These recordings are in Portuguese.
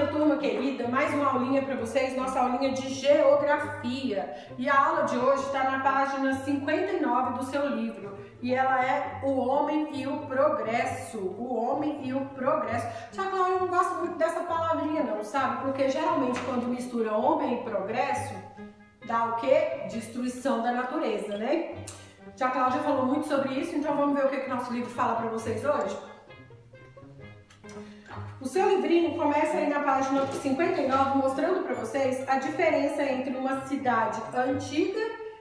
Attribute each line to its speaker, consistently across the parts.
Speaker 1: dia, turma querida, mais uma aulinha para vocês, nossa aulinha de geografia. E a aula de hoje está na página 59 do seu livro. E ela é O Homem e o Progresso. O Homem e o Progresso. Só que eu não gosto muito dessa palavrinha não, sabe? Porque geralmente quando mistura homem e progresso, dá o quê? Destruição da natureza, né? Já a Cláudia falou muito sobre isso, então vamos ver o que o nosso livro fala para vocês hoje? O seu livrinho começa aí na página 59 mostrando para vocês a diferença entre uma cidade antiga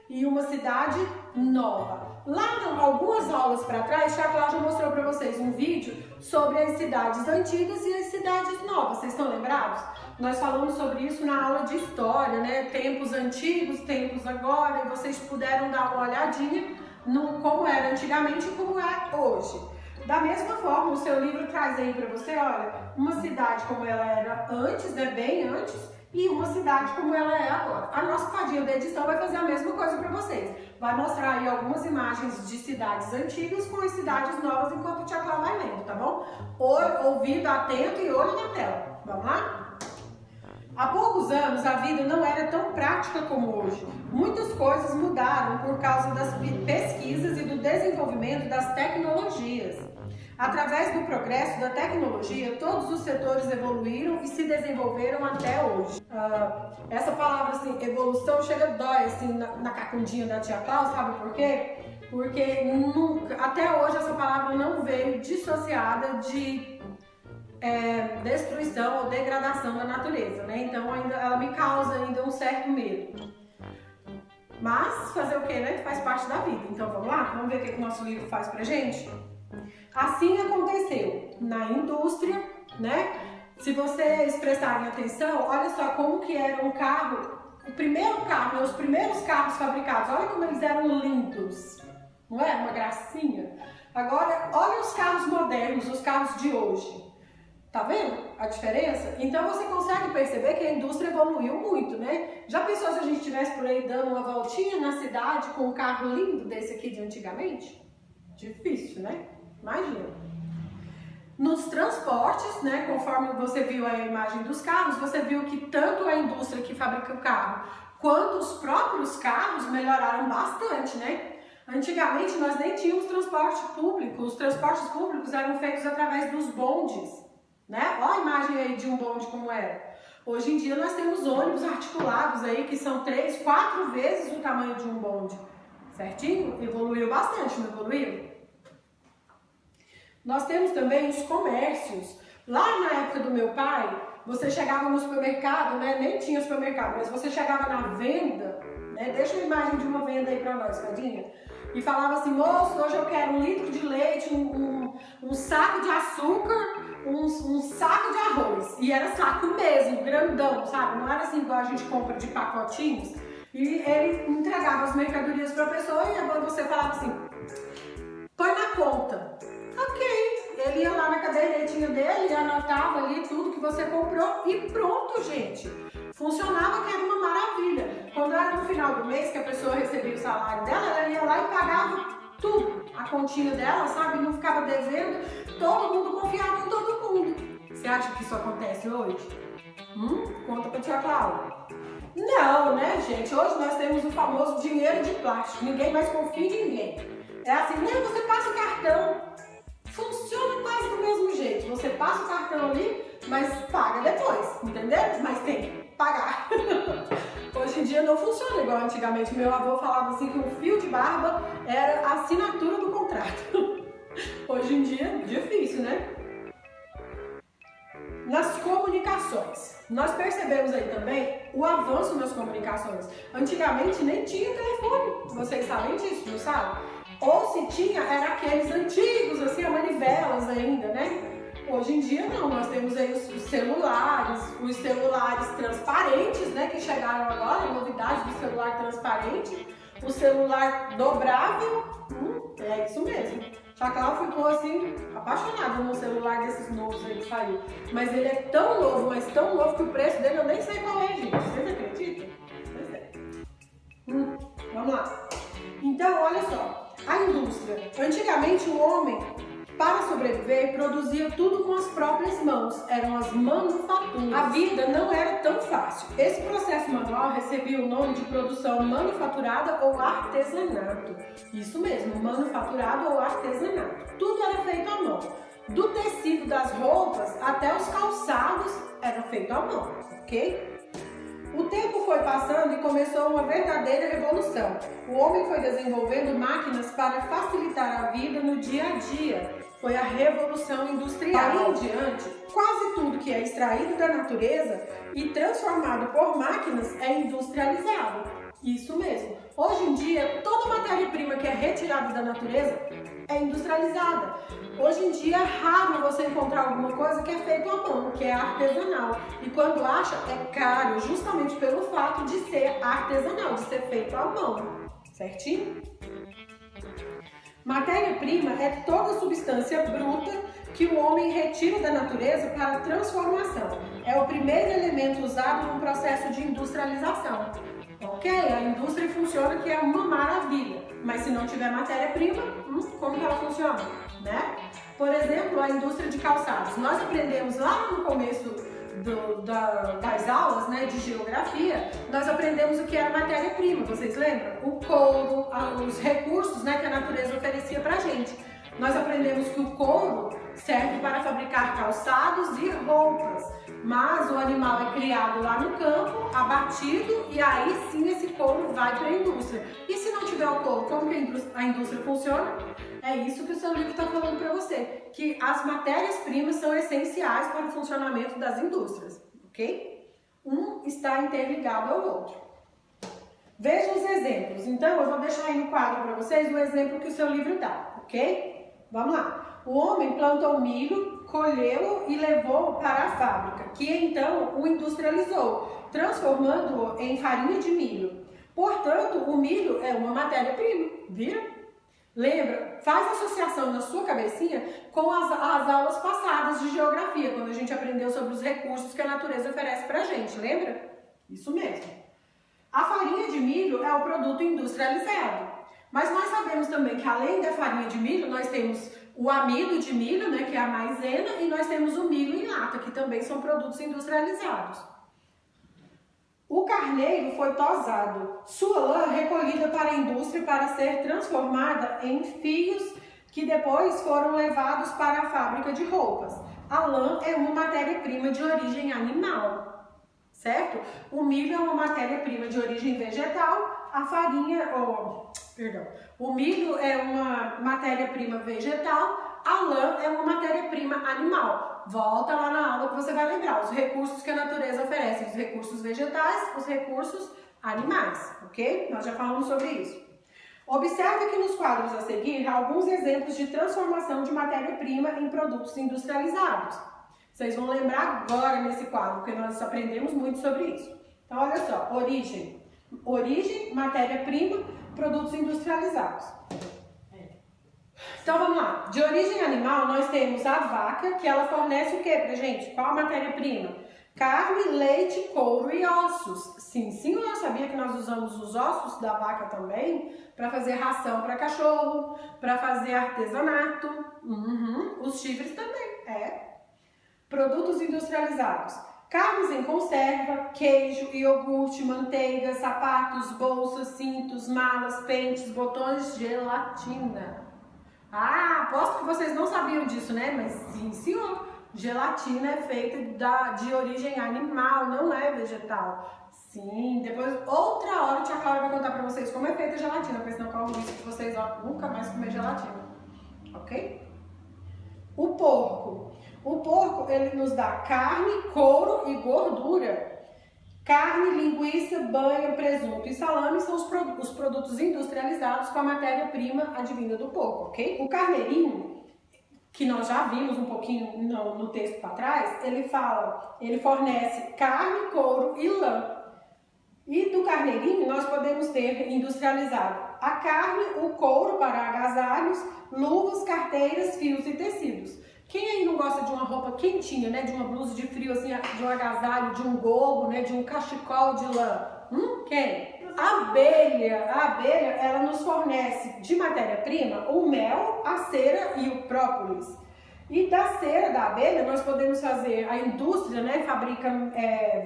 Speaker 1: e uma cidade nova. Lá, algumas aulas para trás, a Cláudia mostrou para vocês um vídeo sobre as cidades antigas e as cidades novas. Vocês estão lembrados? Nós falamos sobre isso na aula de história, né? Tempos antigos, tempos agora, e vocês puderam dar uma olhadinha no como era antigamente e como é hoje. Da mesma forma, o seu livro traz aí para você, olha, uma cidade como ela era antes, né, bem antes, e uma cidade como ela é agora. A nossa fadinha da edição vai fazer a mesma coisa para vocês. Vai mostrar aí algumas imagens de cidades antigas com as cidades novas enquanto o Tia Cláudia vai lendo, tá bom? Ouvido atento e olho na tela. Vamos lá? Há poucos anos, a vida não era tão prática como hoje. Muitas coisas mudaram por causa das pesquisas e do desenvolvimento das tecnologias. Através do progresso da tecnologia, todos os setores evoluíram e se desenvolveram até hoje. Essa palavra, assim, evolução, chega dói, assim, na cacundinha da Tia Cláudia, sabe por quê? Porque até hoje essa palavra não veio dissociada de destruição ou degradação da natureza, né? Então ela me causa ainda um certo medo. Mas fazer o que, né? Faz parte da vida. Então vamos lá? Vamos ver o que o nosso livro faz pra gente? Assim aconteceu na indústria, né? Se vocês prestarem atenção, olha só como que era um carro, o primeiro carro, os primeiros carros fabricados, olha como eles eram lindos, não é? Uma gracinha. Agora, olha os carros modernos, os carros de hoje. Tá vendo a diferença? Então você consegue perceber que a indústria evoluiu muito, né? Já pensou se a gente estivesse por aí dando uma voltinha na cidade com um carro lindo desse aqui de antigamente? Difícil, né? Imagina. Nos transportes, né, conforme você viu a imagem dos carros, você viu que tanto a indústria que fabrica o carro, quanto os próprios carros melhoraram bastante, né? Antigamente nós nem tínhamos transporte público, os transportes públicos eram feitos através dos bondes, né? Olha a imagem aí de um bonde como era. Hoje em dia nós temos ônibus articulados aí que são 3, 4 vezes o tamanho de um bonde, certinho? Evoluiu bastante, não evoluiu? Nós temos também os comércios. Lá na época do meu pai, você chegava no supermercado, né? Nem tinha supermercado, mas você chegava na venda, né? Deixa uma imagem de uma venda aí pra nós, Fadinha. E falava assim, moço, hoje eu quero 1 litro de leite, um saco de açúcar, um saco de arroz. E era saco mesmo, grandão, sabe? Não era assim igual a gente compra de pacotinhos. E ele entregava as mercadorias pra pessoa e agora você falava assim, põe na conta. Ok, ele ia lá na cadernetinha dele e anotava ali tudo que você comprou e pronto, gente. Funcionava que era uma maravilha. Quando era no final do mês que a pessoa recebia o salário dela, ela ia lá e pagava tudo. A continha dela, sabe, não ficava devendo. Todo mundo confiava em todo mundo. Você acha que isso acontece hoje? Conta pra Tia Cláudia. Não, né, gente? Hoje nós temos o famoso dinheiro de plástico. Ninguém mais confia em ninguém. É assim, né? Você passa o cartão. Funciona quase do mesmo jeito. Você passa o cartão ali, mas paga depois, entendeu? Mas tem que pagar. Hoje em dia não funciona igual antigamente. Meu avô falava assim que um fio de barba era a assinatura do contrato. Hoje em dia, difícil, né? Nas comunicações. Nós percebemos aí também o avanço nas comunicações. Antigamente nem tinha telefone. Vocês sabem disso, não sabem? Ou se tinha, era aqueles antigos, assim, a manivelas ainda, né? Hoje em dia não, nós temos aí os celulares transparentes, né? Que chegaram agora, a novidade do celular transparente, o celular dobrável, é isso mesmo. A Cláudia ficou assim, apaixonada no celular desses novos aí que saiu. Mas ele é tão novo, mas tão novo que o preço dele eu nem sei qual é, gente. Vocês acreditam? Pois é. Vamos lá. Então, olha só. A indústria. Antigamente o homem Para sobreviver, produzia tudo com as próprias mãos, eram as manufaturas. A vida não era tão fácil. Esse processo manual recebia o nome de produção manufaturada ou artesanato. Isso mesmo, manufaturado ou artesanato. Tudo era feito à mão. Do tecido das roupas até os calçados era feito à mão, ok? O tempo foi passando e começou uma verdadeira revolução. O homem foi desenvolvendo máquinas para facilitar a vida no dia a dia. Foi a Revolução Industrial. Daí em diante, quase tudo que é extraído da natureza e transformado por máquinas é industrializado. Isso mesmo. Hoje em dia, toda matéria-prima que é retirada da natureza é industrializada. Hoje em dia é raro você encontrar alguma coisa que é feita à mão, que é artesanal. E quando acha, é caro, justamente pelo fato de ser artesanal, de ser feito à mão. Certinho? Matéria-prima é toda substância bruta que o homem retira da natureza para transformação. É o primeiro elemento usado no processo de industrialização. Ok? A indústria funciona que é uma maravilha, mas se não tiver matéria-prima, como que ela funciona? Né? Por exemplo, a indústria de calçados. Nós aprendemos lá no começo das aulas, né, de geografia, nós aprendemos o que era matéria-prima, vocês lembram? O couro, os recursos, né, que a natureza oferecia pra gente. Nós aprendemos que o couro serve para fabricar calçados e roupas, mas o animal é criado lá no campo, abatido, e aí sim esse couro vai para a indústria. E se não tiver o couro, como que a indústria funciona? É isso que o seu livro está falando para você, que as matérias-primas são essenciais para o funcionamento das indústrias, ok? Um está interligado ao outro. Veja os exemplos. Então, eu vou deixar aí no quadro para vocês o exemplo que o seu livro dá, ok? Vamos lá. O homem plantou milho, colheu-o e levou para a fábrica, que então o industrializou, transformando-o em farinha de milho. Portanto, o milho é uma matéria-prima, viram? Lembra? Faz associação na sua cabecinha com as aulas passadas de geografia, quando a gente aprendeu sobre os recursos que a natureza oferece pra gente, lembra? Isso mesmo. A farinha de milho é o produto industrializado, mas nós sabemos também que além da farinha de milho, nós temos o amido de milho, né, que é a maisena, e nós temos o milho em lata, que também são produtos industrializados. O carneiro foi tosado, sua lã recolhida para a indústria para ser transformada em fios que depois foram levados para a fábrica de roupas. A lã é uma matéria-prima de origem animal, certo? O milho é uma matéria-prima de origem vegetal, a farinha, o milho é uma matéria-prima vegetal, a lã é uma matéria-prima animal. Volta lá na aula que você vai lembrar os recursos que a natureza oferece, os recursos vegetais, os recursos animais, ok? Nós já falamos sobre isso. Observe que nos quadros a seguir há alguns exemplos de transformação de matéria-prima em produtos industrializados. Vocês vão lembrar agora nesse quadro, porque nós aprendemos muito sobre isso. Então, olha só, origem, matéria-prima, produtos industrializados. Então vamos lá, de origem animal nós temos a vaca, que ela fornece o que pra gente? Qual a matéria-prima? Carne, leite, couro e ossos. Sim, eu sabia que nós usamos os ossos da vaca também para fazer ração para cachorro, para fazer artesanato. Os chifres também, Produtos industrializados. Carnes em conserva, queijo, iogurte, manteiga, sapatos, bolsas, cintos, malas, pentes, botões, gelatina. Aposto que vocês não sabiam disso, né? Mas sim, senhor. Gelatina é feita de origem animal, não é vegetal. Sim, depois, outra hora, a tia Cláudia vai contar pra vocês como é feita a gelatina, porque senão corre o risco de vocês nunca mais comer gelatina. Ok? O porco, ele nos dá carne, couro e gordura. Carne, linguiça, banha, presunto e salame são os produtos industrializados com a matéria-prima advinda do porco, ok? O carneirinho, que nós já vimos um pouquinho no texto para trás, ele fornece carne, couro e lã. E do carneirinho nós podemos ter industrializado a carne, o couro para agasalhos, luvas, carteiras, fios e tecidos. Quem aí não gosta de uma roupa quentinha, né? De uma blusa de frio, assim, de um agasalho, de um gorro, né? De um cachecol de lã? Quem? A abelha, ela nos fornece de matéria-prima o mel, a cera e o própolis. E da cera da abelha nós podemos fazer, a indústria, né, fabrica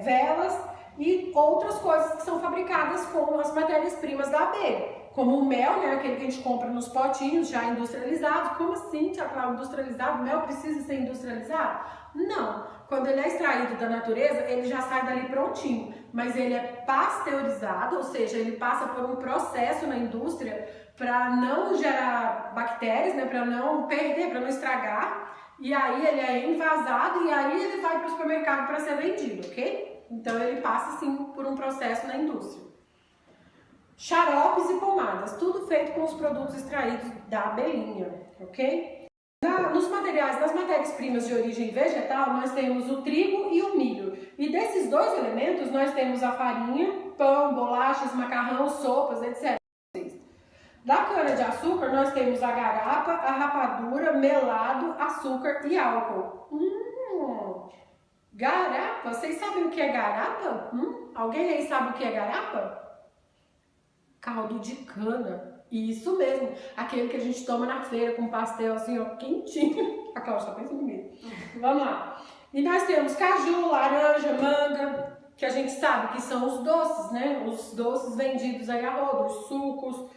Speaker 1: velas e outras coisas que são fabricadas com as matérias-primas da abelha. Como o mel, né, aquele que a gente compra nos potinhos já industrializados. Como assim, Tia Cláudia, industrializado? O mel precisa ser industrializado? Não. Quando ele é extraído da natureza, ele já sai dali prontinho. Mas ele é pasteurizado, ou seja, ele passa por um processo na indústria para não gerar bactérias, né, para não perder, para não estragar. E aí ele é envasado e aí ele vai para o supermercado para ser vendido, ok? Então ele passa sim por um processo na indústria. Xaropes e pomadas, tudo feito com os produtos extraídos da abelhinha, ok? Nas matérias-primas de origem vegetal, nós temos o trigo e o milho. E desses dois elementos, nós temos a farinha, pão, bolachas, macarrão, sopas, etc. Da cana-de-açúcar, nós temos a garapa, a rapadura, melado, açúcar e álcool. Garapa? Vocês sabem o que é garapa? Alguém aí sabe o que é garapa? Caldo de cana. Isso mesmo. Aquele que a gente toma na feira com pastel assim, ó, quentinho. A Cláudia tá pensando comigo. Vamos lá. E nós temos caju, laranja, manga, que a gente sabe que são os doces, né? Os doces vendidos aí a rodo, os sucos,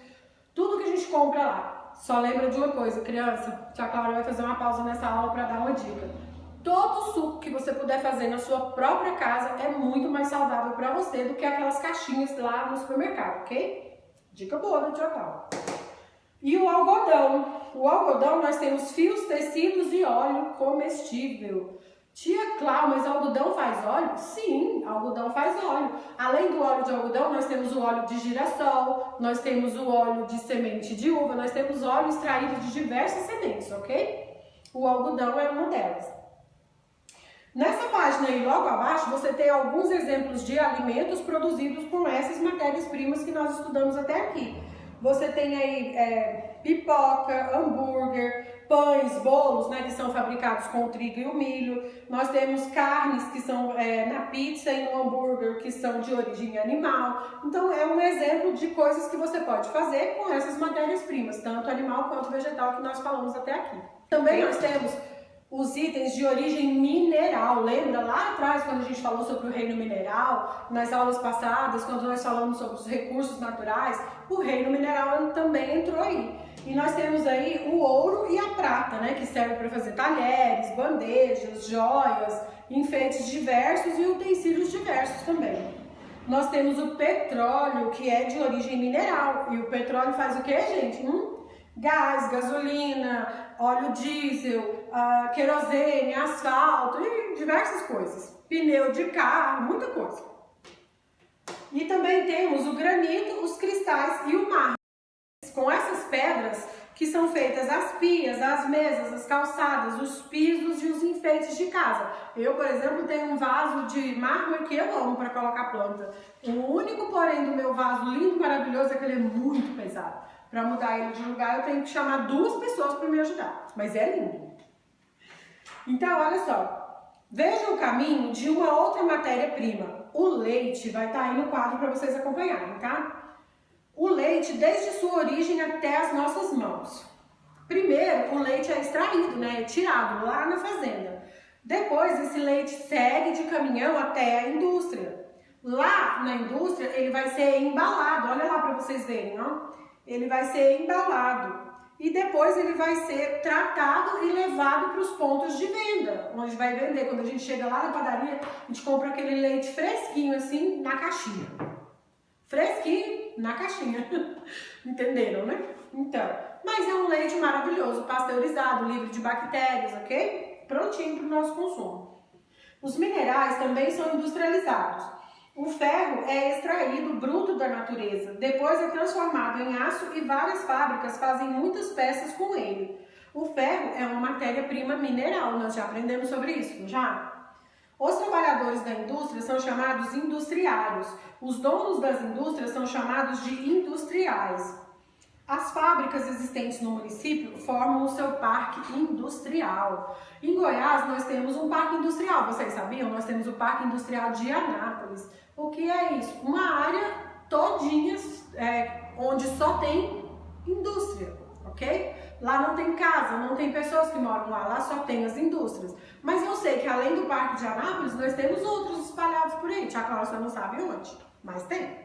Speaker 1: tudo que a gente compra lá. Só lembra de uma coisa, criança, a Cláudia vai fazer uma pausa nessa aula para dar uma dica. Todo suco que você puder fazer na sua própria casa é muito mais saudável para você do que aquelas caixinhas lá no supermercado, ok? Dica boa da Tia Cláudia. E o algodão. O algodão nós temos fios, tecidos e óleo comestível. Tia Cláudia, mas algodão faz óleo? Sim, algodão faz óleo. Além do óleo de algodão, nós temos o óleo de girassol, nós temos o óleo de semente de uva, nós temos óleo extraído de diversas sementes, ok? O algodão é uma delas. Nessa página aí, logo abaixo, você tem alguns exemplos de alimentos produzidos com essas matérias-primas que nós estudamos até aqui. Você tem aí pipoca, hambúrguer, pães, bolos, né, que são fabricados com o trigo e o milho. Nós temos carnes que são na pizza e no hambúrguer, que são de origem animal. Então, é um exemplo de coisas que você pode fazer com essas matérias-primas, tanto animal quanto vegetal, que nós falamos até aqui. Também nós temos os itens de origem mineral. Lembra lá atrás, quando a gente falou sobre o reino mineral, nas aulas passadas, quando nós falamos sobre os recursos naturais, o reino mineral também entrou aí. E nós temos aí o ouro e a prata, né, que servem para fazer talheres, bandejas, joias, enfeites diversos e utensílios diversos também. Nós temos o petróleo, que é de origem mineral. E o petróleo faz o que, gente? Gás, gasolina, óleo diesel, querosene, asfalto e diversas coisas. Pneu de carro, muita coisa. E também temos o granito, os cristais e o mármore. Com essas pedras que são feitas as pias, as mesas, as calçadas, os pisos e os enfeites de casa. Eu, por exemplo, tenho um vaso de mármore que eu amo para colocar planta. O único, porém, do meu vaso lindo, maravilhoso, é que ele é muito pesado. Para mudar ele de lugar, eu tenho que chamar 2 pessoas para me ajudar. Mas é lindo. Então, olha só. Veja o caminho de uma outra matéria-prima. O leite vai estar aí no quadro para vocês acompanharem, tá? O leite, desde sua origem até as nossas mãos. Primeiro, o leite é extraído, né? É tirado lá na fazenda. Depois, esse leite segue de caminhão até a indústria. Lá na indústria, ele vai ser embalado. Olha lá para vocês verem, ó. Ele vai ser embalado. E depois ele vai ser tratado e levado para os pontos de venda, onde vai vender. Quando a gente chega lá na padaria, a gente compra aquele leite fresquinho assim, na caixinha. Fresquinho na caixinha. Entenderam, né? Então, mas é um leite maravilhoso, pasteurizado, livre de bactérias, ok? Prontinho para o nosso consumo. Os minerais também são industrializados. O ferro é extraído bruto da natureza, depois é transformado em aço e várias fábricas fazem muitas peças com ele. O ferro é uma matéria-prima mineral, nós já aprendemos sobre isso, não já? Os trabalhadores da indústria são chamados industriários, os donos das indústrias são chamados de industriais. As fábricas existentes no município formam o seu parque industrial. Em Goiás, nós temos um parque industrial, vocês sabiam? Nós temos o Parque Industrial de Anápolis. O que é isso? Uma área todinhas onde só tem indústria, ok? Lá não tem casa, não tem pessoas que moram lá só tem as indústrias. Mas eu sei que além do Parque de Anápolis, nós temos outros espalhados por aí. Tia Cláudia não sabe onde, mas tem.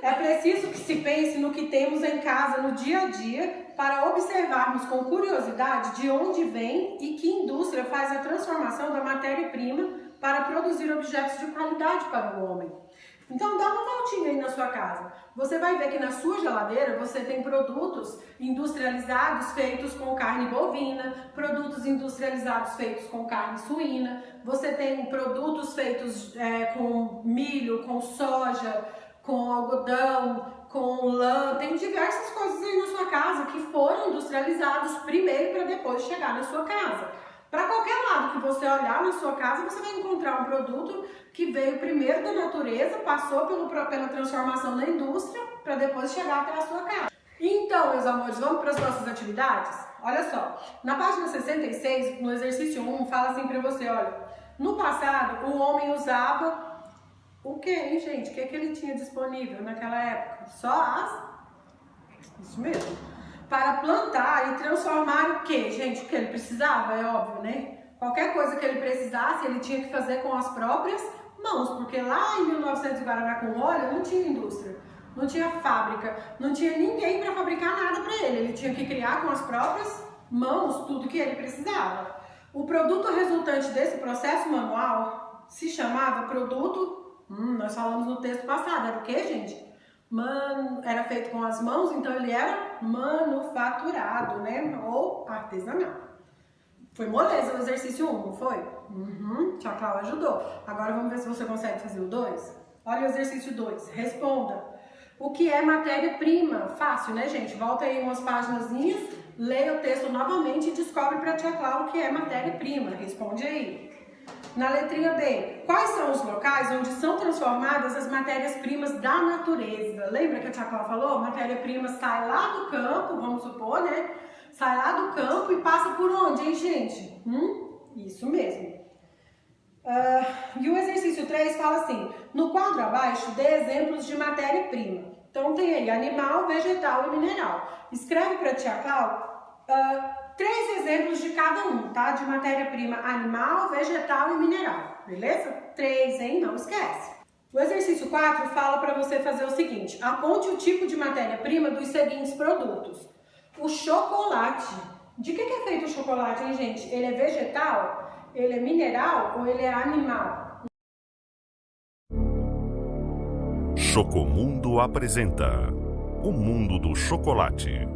Speaker 1: É preciso que se pense no que temos em casa no dia a dia para observarmos com curiosidade de onde vem e que indústria faz a transformação da matéria-prima para produzir objetos de qualidade para o homem. Então dá uma voltinha aí na sua casa. Você vai ver que na sua geladeira você tem produtos industrializados feitos com carne bovina, produtos industrializados feitos com carne suína, você tem produtos feitos com milho, com soja, com algodão, com lã, tem diversas coisas aí na sua casa que foram industrializados primeiro para depois chegar na sua casa. Para qualquer lado que você olhar na sua casa, você vai encontrar um produto que veio primeiro da natureza, passou pela transformação na indústria, para depois chegar até a sua casa. Então, meus amores, vamos para as nossas atividades? Olha só, na página 66, no exercício 1, fala assim para você, olha, no passado o homem usava o que, hein, gente? O que ele tinha disponível naquela época? Só Isso mesmo. Para plantar e transformar o que, gente? O que ele precisava, é óbvio, né? Qualquer coisa que ele precisasse, ele tinha que fazer com as próprias mãos, porque lá em 1900 Guaraná com óleo não tinha indústria, não tinha fábrica, não tinha ninguém para fabricar nada para ele. Ele tinha que criar com as próprias mãos tudo que ele precisava. O produto resultante desse processo manual se chamava produto, nós falamos no texto passado, era o que, gente? Era feito com as mãos, então ele era manufaturado, né? Ou artesanal. Foi moleza o exercício 1, não foi? Tia Cláudia ajudou. Agora vamos ver se você consegue fazer o 2. Olha o exercício 2. Responda. O que é matéria-prima? Fácil, né, gente? Volta aí umas paginazinhas, leia o texto novamente e descobre para a tia Cláudia o que é matéria-prima. Responde aí. Na letrinha B, quais são os locais onde são transformadas as matérias-primas da natureza? Lembra que a tia Cláudia falou? Matéria-prima sai lá do campo, vamos supor, né? Sai lá do campo e passa por onde, hein, gente? Isso mesmo. E o exercício 3 fala assim, no quadro abaixo, dê exemplos de matéria-prima. Então tem aí animal, vegetal e mineral. Escreve para a tia Cláudia 3 exemplos de cada um, tá? De matéria-prima animal, vegetal e mineral, beleza? 3, hein? Não esquece. O exercício 4 fala para você fazer o seguinte, aponte o tipo de matéria-prima dos seguintes produtos. O chocolate. De que é feito o chocolate, hein, gente? Ele é vegetal? Ele é mineral ou ele é animal?
Speaker 2: Chocomundo apresenta o mundo do chocolate.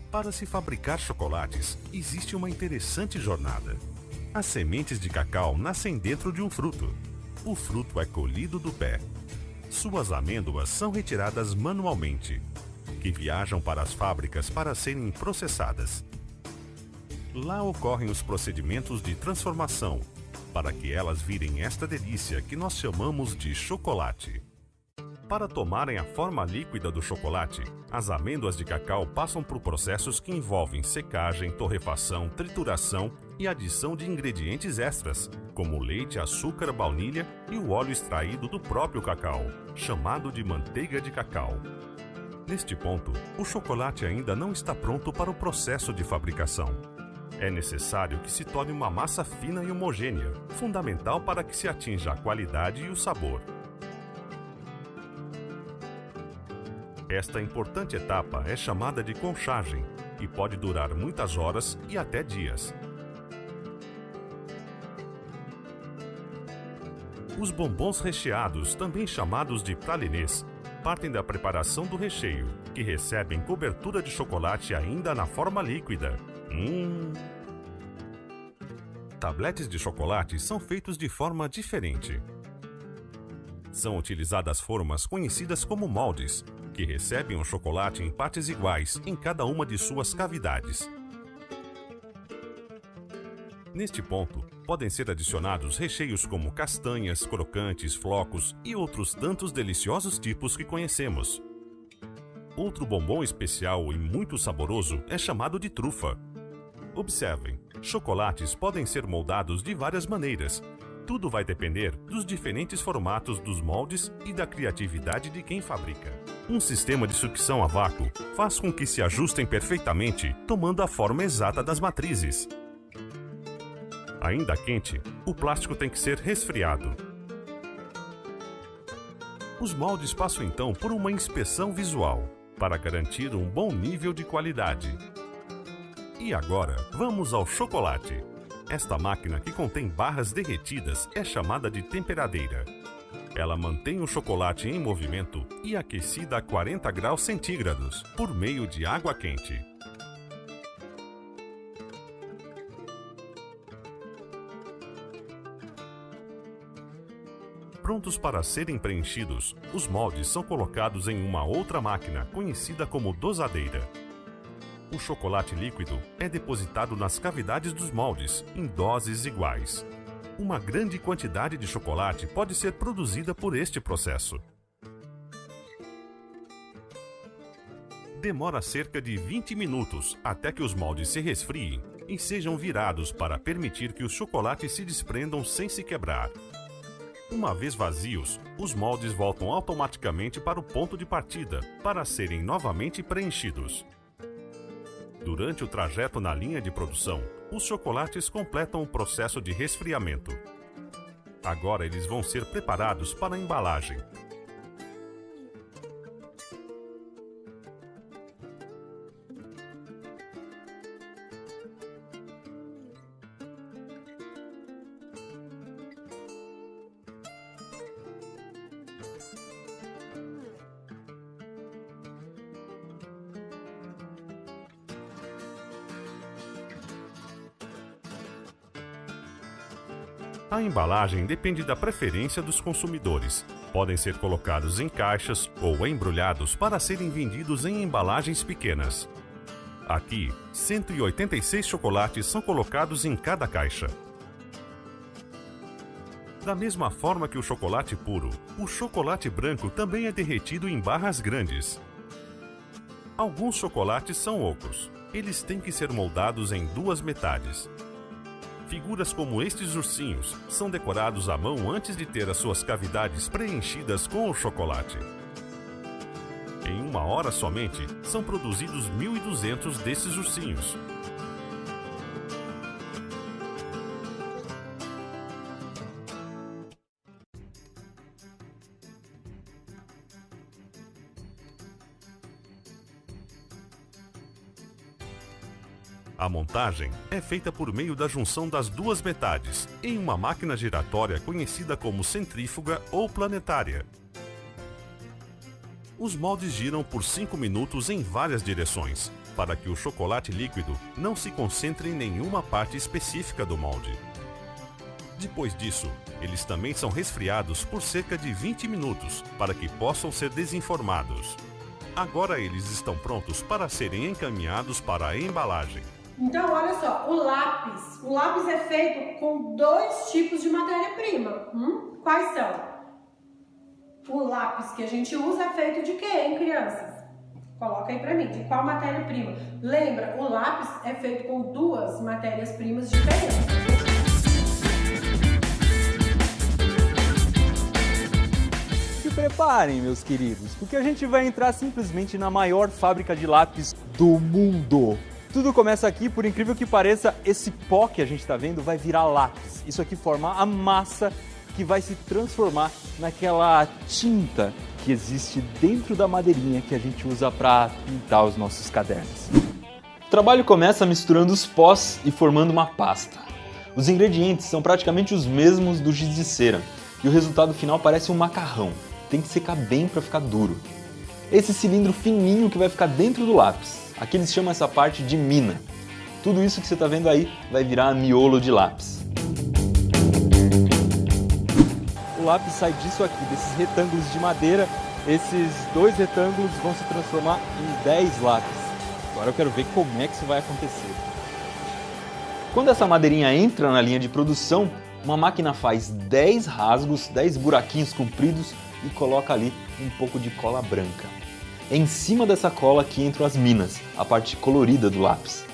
Speaker 2: Para se fabricar chocolates, existe uma interessante jornada. As sementes de cacau nascem dentro de um fruto. O fruto é colhido do pé. Suas amêndoas são retiradas manualmente, que viajam para as fábricas para serem processadas. Lá ocorrem os procedimentos de transformação, para que elas virem esta delícia que nós chamamos de chocolate. Para tomarem a forma líquida do chocolate, as amêndoas de cacau passam por processos que envolvem secagem, torrefação, trituração e adição de ingredientes extras, como leite, açúcar, baunilha e o óleo extraído do próprio cacau, chamado de manteiga de cacau. Neste ponto, o chocolate ainda não está pronto para o processo de fabricação. É necessário que se torne uma massa fina e homogênea, fundamental para que se atinja a qualidade e o sabor. Esta importante etapa é chamada de conchagem e pode durar muitas horas e até dias. Os bombons recheados, também chamados de pralinés, partem da preparação do recheio, que recebem cobertura de chocolate ainda na forma líquida. Tabletes de chocolate são feitos de forma diferente. São utilizadas formas conhecidas como moldes, que recebem o chocolate em partes iguais em cada uma de suas cavidades. Neste ponto, podem ser adicionados recheios como castanhas, crocantes, flocos e outros tantos deliciosos tipos que conhecemos. Outro bombom especial e muito saboroso é chamado de trufa. Observem, chocolates podem ser moldados de várias maneiras. Tudo vai depender dos diferentes formatos dos moldes e da criatividade de quem fabrica. Um sistema de sucção a vácuo faz com que se ajustem perfeitamente, tomando a forma exata das matrizes. Ainda quente, o plástico tem que ser resfriado. Os moldes passam então por uma inspeção visual, para garantir um bom nível de qualidade. E agora, vamos ao chocolate. Esta máquina que contém barras derretidas é chamada de temperadeira. Ela mantém o chocolate em movimento e aquecida a 40 graus centígrados, por meio de água quente. Prontos para serem preenchidos, os moldes são colocados em uma outra máquina, conhecida como dosadeira. O chocolate líquido é depositado nas cavidades dos moldes, em doses iguais. Uma grande quantidade de chocolate pode ser produzida por este processo. Demora cerca de 20 minutos até que os moldes se resfriem e sejam virados para permitir que os chocolates se desprendam sem se quebrar. Uma vez vazios, os moldes voltam automaticamente para o ponto de partida, para serem novamente preenchidos. Durante o trajeto na linha de produção, os chocolates completam o processo de resfriamento. Agora eles vão ser preparados para a embalagem. A embalagem depende da preferência dos consumidores. Podem ser colocados em caixas ou embrulhados para serem vendidos em embalagens pequenas. Aqui, 186 chocolates são colocados em cada caixa. Da mesma forma que o chocolate puro, o chocolate branco também é derretido em barras grandes. Alguns chocolates são ocos. Eles têm que ser moldados em duas metades. Figuras como estes ursinhos são decorados à mão antes de ter as suas cavidades preenchidas com o chocolate. Em uma hora somente, são produzidos 1.200 desses ursinhos. A montagem é feita por meio da junção das duas metades, em uma máquina giratória conhecida como centrífuga ou planetária. Os moldes giram por 5 minutos em várias direções, para que o chocolate líquido não se concentre em nenhuma parte específica do molde. Depois disso, eles também são resfriados por cerca de 20 minutos, para que possam ser desenformados. Agora eles estão prontos para serem encaminhados para a embalagem.
Speaker 1: Então, olha só, o lápis é feito com 2 tipos de matéria-prima. Quais são? O lápis que a gente usa é feito de quê, hein, crianças? Coloca aí pra mim, de qual matéria-prima? Lembra, o lápis é feito com 2 matérias-primas diferentes.
Speaker 3: Se preparem, meus queridos, porque a gente vai entrar simplesmente na maior fábrica de lápis do mundo. Tudo começa aqui, por incrível que pareça, esse pó que a gente está vendo vai virar lápis. Isso aqui forma a massa que vai se transformar naquela tinta que existe dentro da madeirinha que a gente usa para pintar os nossos cadernos. O trabalho começa misturando os pós e formando uma pasta. Os ingredientes são praticamente os mesmos do giz de cera e o resultado final parece um macarrão. Tem que secar bem para ficar duro. Esse cilindro fininho que vai ficar dentro do lápis. Aqui eles chamam essa parte de mina. Tudo isso que você está vendo aí vai virar miolo de lápis. O lápis sai disso aqui, desses retângulos de madeira. Esses 2 retângulos vão se transformar em 10 lápis. Agora eu quero ver como é que isso vai acontecer. Quando essa madeirinha entra na linha de produção, uma máquina faz 10 rasgos, 10 buraquinhos compridos e coloca ali um pouco de cola branca. É em cima dessa cola que entram as minas, a parte colorida do lápis.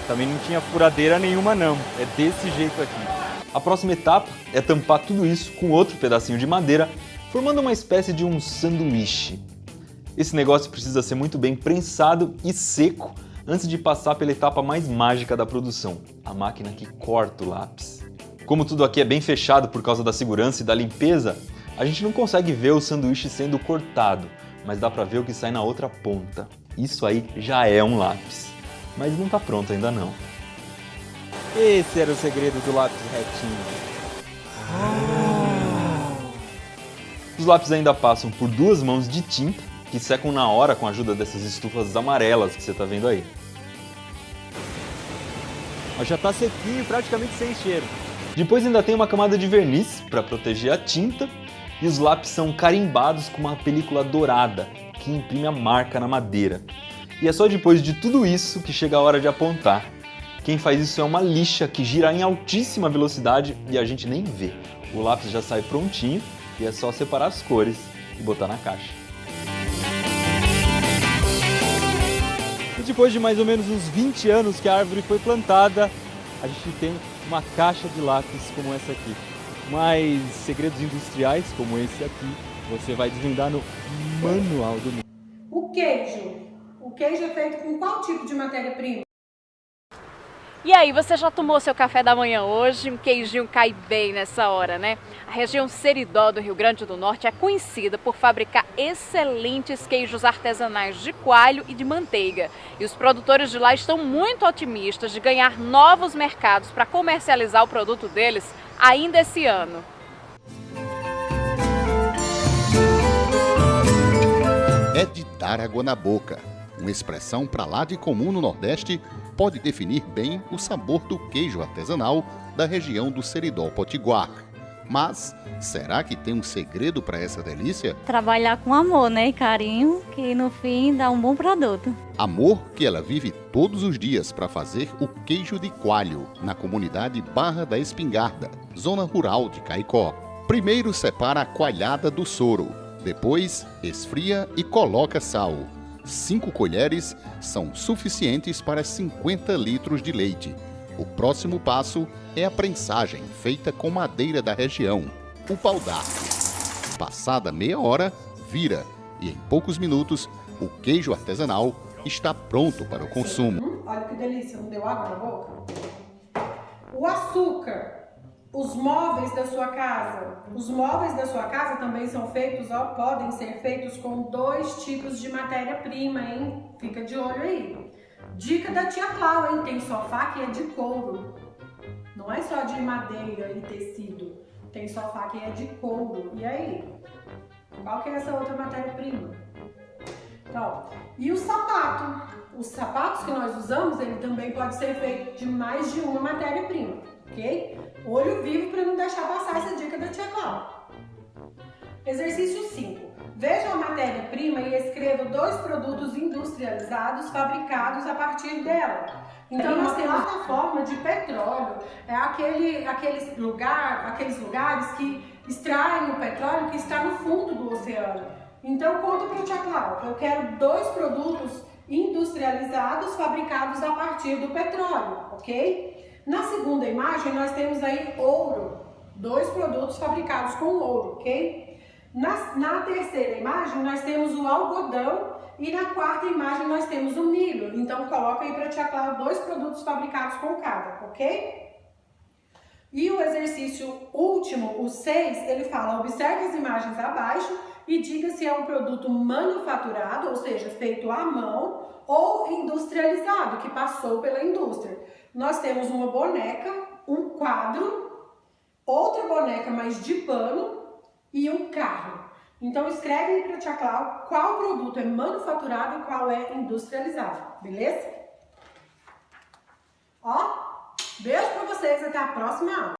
Speaker 3: Também não tinha furadeira nenhuma não, é desse jeito aqui. A próxima etapa é tampar tudo isso com outro pedacinho de madeira, formando uma espécie de um sanduíche. Esse negócio precisa ser muito bem prensado e seco antes de passar pela etapa mais mágica da produção, a máquina que corta o lápis. Como tudo aqui é bem fechado por causa da segurança e da limpeza, a gente não consegue ver o sanduíche sendo cortado, mas dá pra ver o que sai na outra ponta. Isso aí já é um lápis, mas não tá pronto ainda não. Esse era o segredo do lápis retinho. Os lápis ainda passam por 2 mãos de tinta, que secam na hora com a ajuda dessas estufas amarelas que você está vendo aí. Já está sequinho, praticamente sem cheiro. Depois ainda tem uma camada de verniz para proteger a tinta e os lápis são carimbados com uma película dourada que imprime a marca na madeira. E é só depois de tudo isso que chega a hora de apontar. Quem faz isso é uma lixa que gira em altíssima velocidade e a gente nem vê. O lápis já sai prontinho e é só separar as cores e botar na caixa. E depois de mais ou menos uns 20 anos que a árvore foi plantada, a gente tem uma caixa de lápis como essa aqui. Mas segredos industriais como esse aqui, você vai desvendar no Manual do Mundo.
Speaker 1: O queijo. O queijo é feito com qual tipo de matéria-prima?
Speaker 4: E aí, você já tomou seu café da manhã hoje? Um queijinho cai bem nessa hora, né? A região Seridó do Rio Grande do Norte é conhecida por fabricar excelentes queijos artesanais de coalho e de manteiga. E os produtores de lá estão muito otimistas de ganhar novos mercados para comercializar o produto deles ainda esse ano.
Speaker 5: É de dar água na boca. Uma expressão para lá de comum no Nordeste pode definir bem o sabor do queijo artesanal da região do Seridó Potiguar. Mas será que tem um segredo para essa delícia?
Speaker 6: Trabalhar com amor, né, e carinho, que no fim dá um bom produto.
Speaker 5: Amor que ela vive todos os dias para fazer o queijo de coalho, na comunidade Barra da Espingarda, zona rural de Caicó. Primeiro separa a coalhada do soro, depois esfria e coloca sal. 5 colheres são suficientes para 50 litros de leite. O próximo passo é a prensagem, feita com madeira da região, o pau d'arco. Passada meia hora, vira e em poucos minutos o queijo artesanal está pronto para o consumo.
Speaker 1: Olha que delícia, não deu água na boca? O açúcar. Os móveis da sua casa. Os móveis da sua casa também são feitos, podem ser feitos com 2 tipos de matéria-prima, hein? Fica de olho aí. Dica da tia Clau, hein? Tem sofá que é de couro. Não é só de madeira e tecido. Tem sofá que é de couro. E aí? Qual que é essa outra matéria-prima? Então, e o sapato? Os sapatos que nós usamos, ele também pode ser feito de mais de uma matéria-prima, ok? Olho vivo para não deixar passar essa dica da tia Clau. Exercício 5. Veja a matéria-prima e escreva 2 produtos industrializados fabricados a partir dela. Então nós temos a forma de petróleo, é aqueles lugares que extraem o petróleo que está no fundo do oceano. Então conta para a tia Clau, eu quero 2 produtos industrializados fabricados a partir do petróleo, ok? Na segunda imagem, nós temos aí ouro, 2 produtos fabricados com ouro, ok? Na terceira imagem, nós temos o algodão e na quarta imagem, nós temos o milho. Então, coloca aí para a tia Clara 2 produtos fabricados com cada, ok? E o exercício último, o 6, ele fala, observe as imagens abaixo e diga se é um produto manufaturado, ou seja, feito à mão, ou industrializado, que passou pela indústria. Nós temos uma boneca, um quadro, outra boneca mais de pano e um carro. Então escreve aí para a tia Clau qual produto é manufaturado e qual é industrializado, beleza? Ó, beijo para vocês, até a próxima aula.